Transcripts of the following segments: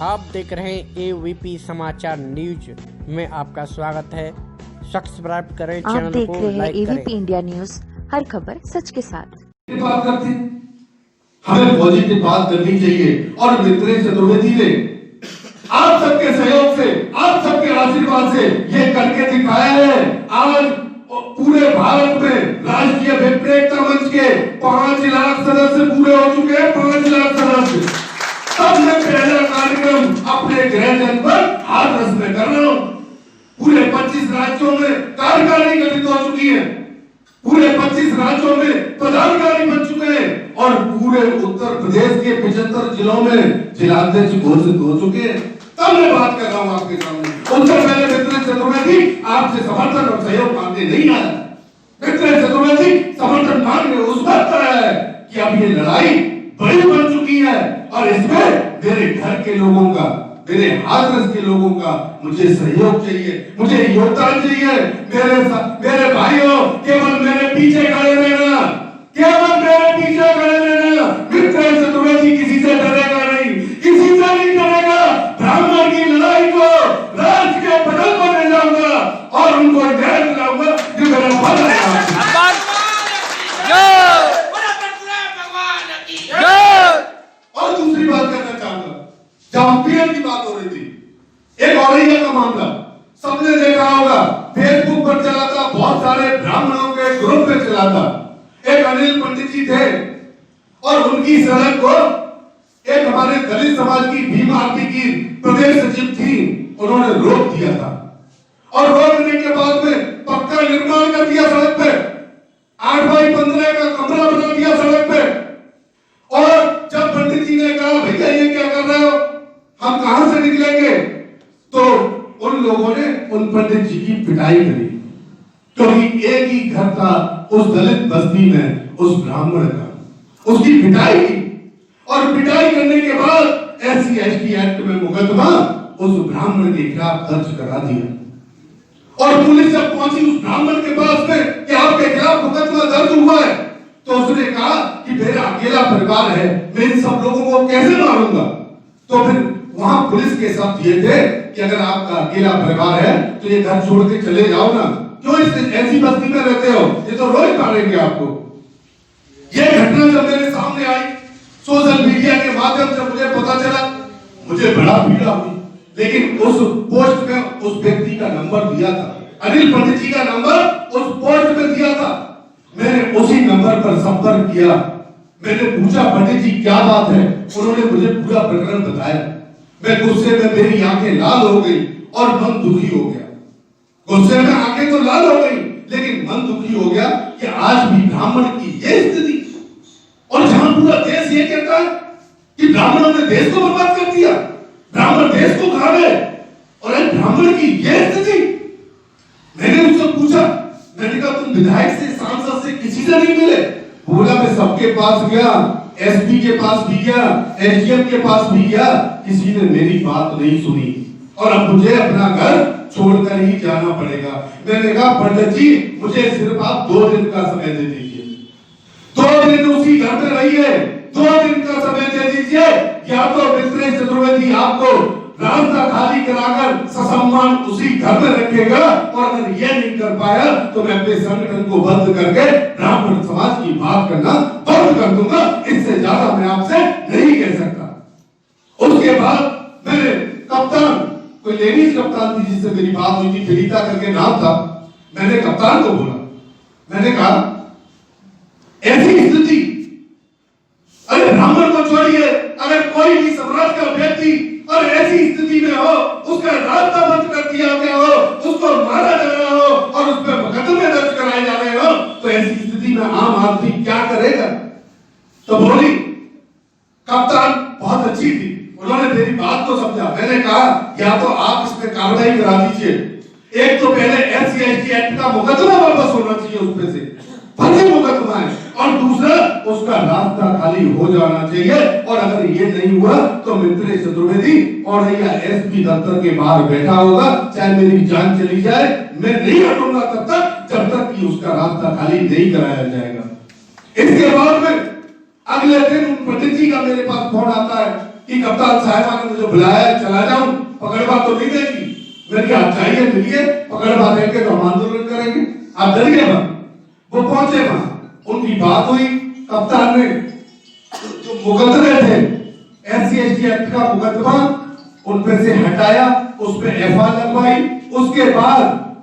आप देख रहे हैं एवीपी समाचार न्यूज में आपका स्वागत है। सब्सक्राइब करें, चैनल को लाइक करें। एवीपी इंडिया न्यूज, हर खबर सच के साथ। बात करते हमें पॉजिटिव बात करनी चाहिए और मित्रेश चतुर्वेदी ने आप सबके सहयोग से, आप सबके आशीर्वाद से ये करके दिखाया है। आज पूरे भारत में राष्ट्रीय विपरीतता मंच के 5 लाख सदस्य पूरे हो चुके हैं। 5 लाख सदस्य। सबसे पहला कार्यक्रम अपने गृह जनपद हाथरस में कर रहा हूं। पूरे 25 राज्यों में कार्यकारिणी गठित हो चुकी है। पूरे 25 राज्यों में पदाधिकारी बन चुके हैं और पूरे उत्तर प्रदेश के 75 जिलों में जिलाध्यक्ष घोषित हो चुके हैं। तब मैं बात कर रहा हूं आपके सामने। उससे पहले मित्रेश चतुर्वेदी आपसे समर्थन और सहयोग मांगने नहीं आया। मित्रेश चतुर्वेदी समर्थन मांगने उस वक्त आया है कि अब ये लड़ाई बड़ी बन चुकी है और इसमें मेरे घर के लोगों का, मेरे हाथरस के लोगों का मुझे सहयोग चाहिए, मुझे योगदान चाहिए। मेरे भाइयों, केवल मेरे पीछे खड़े रहना, केवल मेरे पीछे खड़े रहना। मित्रेश चतुर्वेदी किसी से डरेगा नहीं, किसी से नहीं डरेगा। ब्राह्मण की लड़ाई को राष्ट्र के पटल पर ले जाऊंगा और उनको न्याय दिलाऊंगा जो मेरा फल है। और दूसरी बात कहना चाहूंगा, जब पीएम की बात हो रही थी, एक औरैया का मामला सबने देखा होगा, फेसबुक पर चला था, बहुत सारे ब्राह्मणों के ग्रुप में चला था। एक अनिल पंडित जी थे और उनकी सड़क को एक हमारे दलित समाज की भीम आरती की प्रदेश सचिव थी, उन्होंने रोक दिया था और रोकने के बाद में पक्का निर्माण कर दिया सड़क पे। 8x15 का कमरा बना दिया सड़क पे। और जब पंडित जी ने कहा भैया ये क्या कर रहे हो, हम कहां से निकलेंगे, तो उन लोगों ने उन पंडित जी की पिटाई करी, क्योंकि एक ही घर था उस दलित बस्ती में, उस ब्राह्मण का, उसकी पिटाई की। और पिटाई करने के बाद SC/ST एक्ट में मुकदमा उस ब्राह्मण के खिलाफ दर्ज करा दिया। और पुलिस जब पहुंची उस ब्राह्मण के पास में कि आपके खिलाफ मुकदमा दर्ज हुआ है, तो उसने कहा कि मेरा अकेला परिवार है, मैं इन सब लोगों को कैसे मारूंगा। तो फिर वहां पुलिस के शब्द ये थे कि अगर आपका अकेला परिवार है तो ये घर छोड़ के चले जाओ ना, क्यों ऐसी बस्ती में रहते हो, ये तो रोज मारेंगे आपको। ये घटना जब मेरे सामने आई, सोशल मीडिया के माध्यम से मुझे पता चला, मुझे बड़ा पीड़ा हुई। लेकिन उस पोस्ट में उस व्यक्ति का नंबर दिया था, अनिल पंडित जी का नंबर उस पोस्ट में दिया था। मैंने उसी नंबर पर संपर्क किया। मैंने पूछा पंडित जी क्या बात है, उन्होंने मुझे पूरा प्रकरण बताया। मैं गुस्से में, मेरी आंखें लाल हो गई और मन दुखी हो गया। गुस्से में आंखें तो लाल हो गई, लेकिन मन दुखी हो गया कि आज भी ब्राह्मण की ये स्थिति, और जहां पूरा देश ये कहता है कि ब्राह्मणों ने देश को बर्बाद कर दिया, ब्राह्मण देश को खा गए, और एक ब्राह्मण की ये स्थिति। मैंने उससे पूछा, मैंने कहा तुम विधायक से, सांसद से, किसी से नहीं मिले? बोला मैं सबके पास गया, SP के पास भी गया, SDM के पास भी गया, किसी ने मेरी बात नहीं सुनी और अब मुझे अपना घर छोड़कर ही जाना पड़ेगा। मैंने कहा पंडित जी मुझे सिर्फ आप 2 दिन का समय दे दीजिए, 2 दिन उसी घर में रहिए, 2 दिन का समय दे दीजिए। या तो मित्रेश चतुर्वेदी आपको रास्ता खाली कराकर ससम्मान उसी घर में रखेगा, और अगर ये नहीं कर पाया तो मैं अपने संगठन को बंद करके ब्राह्मण समाज की बात करना बंद कर दूंगा। इससे ज्यादा मैं आपसे नहीं कह सकता। उसके बाद मैंने कप्तान, कोई लेडीज कप्तान थी जिससे मेरी बात हुई थी, फिलिता करके नाम था, मैंने कप्तान को बोला, मैंने कहा ऐसी स्थिति, अरे ब्राह्मण को छोड़िए, अगर कोई भी समाज का व्यक्ति और ऐसी स्थिति में हो, उसका रास्ता बंद कर दिया गया हो, उसको मारा जा रहा हो और उस पर मुकदमे दर्ज कराए जा रहे हो, तो ऐसी स्थिति में आम आदमी क्या करेगा? तो बोली कप्तान बहुत अच्छी थी, उन्होंने मेरी बात को समझा। मैंने कहा या तो आप इस पे कार्रवाई करा दीजिए, एक तो पहले SC/ST एक्ट का मुकदमा वापस होना चाहिए उस पे से, फर्जी मुकदमा है, और दूसरा उसका रास्ता खाली हो जाना चाहिए। और अगर ये नहीं हुआ तो मित्रेश चतुर्वेदी औरैया SP दफ्तर के बाहर बैठा होगा, चाहे मेरी जान चली जाए, मैं नहीं हटूंगा तब तक जब तक कि उसका रास्ता खाली नहीं कराया जाएगा। इसके बाद में अगले दिन पंडित जी का मेरे पास फोन आता है कि कप्तान साहब ने मुझे बुलाया चला जाऊं, पकड़वा तो नहीं देगी। मैंने आप चाहिए मिलिए, पकड़वा देंगे तो हम आंदोलन करेंगे, आप डरिए मत। वो पहुंचे वहां, उनकी बात हुई, कप्तान ने जो मुकदमे थे SC/ST एक्ट का मुकदमा उन पे से हटाया, उस पे FR लगवाई। उसके बाद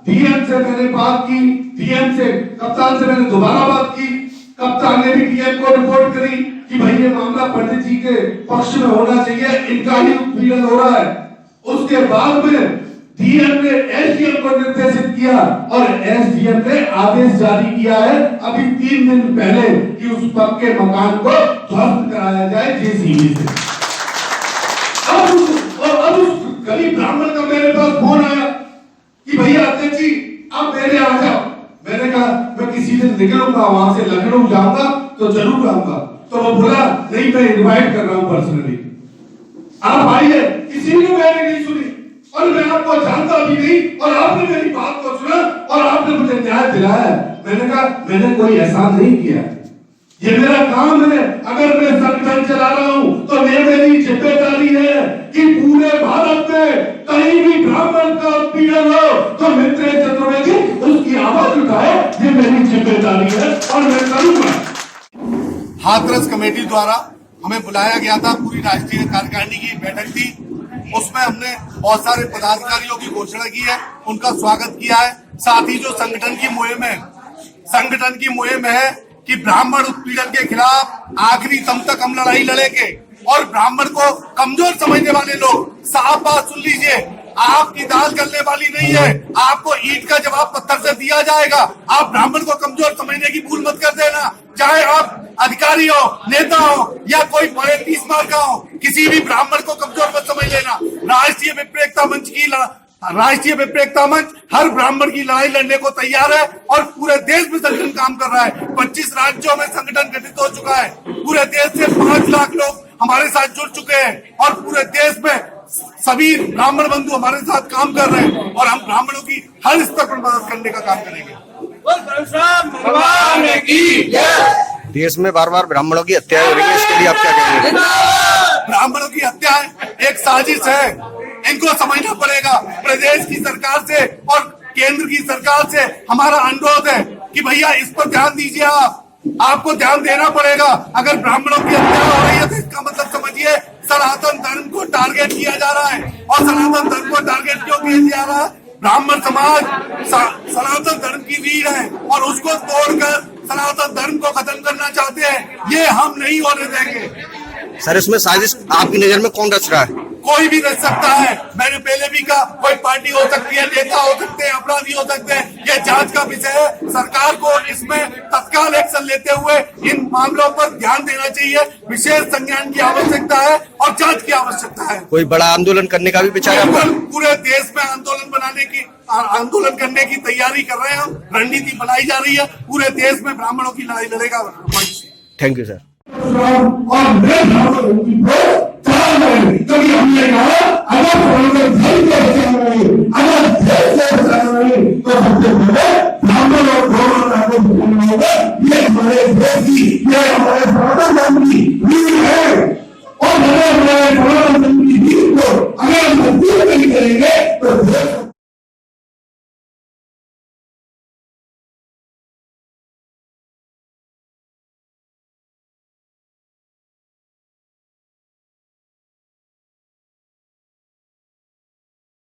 DM से मैंने बात की, DM से कप्तान से मैंने दोबारा बात की, कप्तान ने भी DM को रिपोर्ट करी कि भाई ये मामला पंडित जी के पक्ष में होना चाहिए, इनका ही उत्पीड़न हो रहा है। उसके बाद में DM ने SDM को निर्देशित किया और SDM ने आदेश जारी किया है अभी 3 दिन पहले कि उस पक्के मकान को ध्वस्त कराया जाए JCB से। अब उस गरीब ब्राह्मण का मेरे पास फोन आया कि भैया अध्यक्ष जी आप मेरे आ जाओ। मैंने कहा मैं किसी दिन निकलूंगा, वहां से लखनऊ जाऊंगा तो जरूर आऊंगा। तो वो बोला नहीं, मैं इनवाइट कर रहा हूं पर्सनली, आप आइए। किसी ने मैंने नहीं सुनी और मैं आपको जानता भी नहीं, और आपने मेरी बात को सुना और आपने मुझे न्याय दिलाया। मैंने कहा मैंने कोई एहसान नहीं किया, ये मेरा काम है। अगर मैं संगठन चला रहा हूं तो मेरी जिम्मेदारी है कि पूरे भारत में कहीं भी ब्राह्मण का उत्पीड़न हो तो मित्र चतुर्वेदी उसकी आवाज उठाए, ये मेरी जिम्मेदारी है और मैं करूंगा। हाथरस कमेटी द्वारा हमें बुलाया गया था, पूरी राष्ट्रीय कार्यकारिणी की बैठक थी, उसमें हमने बहुत सारे पदाधिकारियों की घोषणा की है, उनका स्वागत किया है। साथ ही जो संगठन की मुहिम है कि ब्राह्मण उत्पीड़न के खिलाफ आखिरी दम तक हम लड़ाई लड़ेंगे। और ब्राह्मण को कमजोर समझने वाले लोग साफ बात सुन लीजिए, आपकी दाल गलने वाली नहीं है, आपको ईंट का जवाब पत्थर से दिया जाएगा। आप ब्राह्मण को कमजोर समझने की भूल मत कर देना, चाहे आप अधिकारी हो, नेता हो या कोई बड़े 30 मार का हो, किसी भी ब्राह्मण को कमजोर मत समझ लेना। राष्ट्रीय विपरीतता मंच हर ब्राह्मण की लड़ाई लड़ने को तैयार है और पूरे देश में संगठन काम कर रहा है। 25 राज्यों में संगठन गठित हो चुका है, पूरे देश से 5 लाख लोग हमारे साथ जुड़ चुके हैं और पूरे देश में सभी ब्राह्मण बंधु हमारे साथ काम कर रहे हैं और हम ब्राह्मणों की हर स्तर पर मदद करने का काम करेंगे। देश में बार बार ब्राह्मणों की हत्या हो रही है, इसके लिए आप क्या कहेंगे? ब्राह्मणों की हत्या एक साजिश है, इनको समझना पड़ेगा। प्रदेश की सरकार से और केंद्र की सरकार से हमारा अनुरोध है कि भैया इस पर ध्यान दीजिए, आपको ध्यान देना पड़ेगा। अगर ब्राह्मणों की हत्या हो रही है तो इसका मतलब समझिए सनातन धर्म को टारगेट किया जा रहा है। और सनातन धर्म को टारगेट क्यों किया जा रहा है? ब्राह्मण समाज सनातन धर्म की रीढ़ है और उसको तोड़कर सनातन धर्म को खत्म करना चाहते हैं, ये हम नहीं होने देंगे। सर इसमें साजिश आपकी नजर में कौन रच रहा है? कोई भी रच सकता है, मैंने पहले भी कहा, कोई पार्टी हो सकती है, नेता हो सकते हैं, अपराधी हो सकते हैं, ये जांच का विषय है। सरकार को इसमें तत्काल एक्शन लेते हुए इन मामलों पर ध्यान देना चाहिए। विशेष संज्ञान की आवश्यकता है और जांच की आवश्यकता है। कोई बड़ा आंदोलन करने का भी विचार है? पूरे देश में आंदोलन करने की तैयारी कर रहे हैं हम, रणनीति बनाई जा रही है, पूरे देश में ब्राह्मणों की लड़ाई लड़ेगा। Thank you sir. और मैं क्योंकि हमने कहा अगर धर्म को बचाना है, अगर देश को बचाना है तो सबसे पहले ब्राह्मण और गौरव को बचाना होगा। ये हमारे देश की, ये हमारे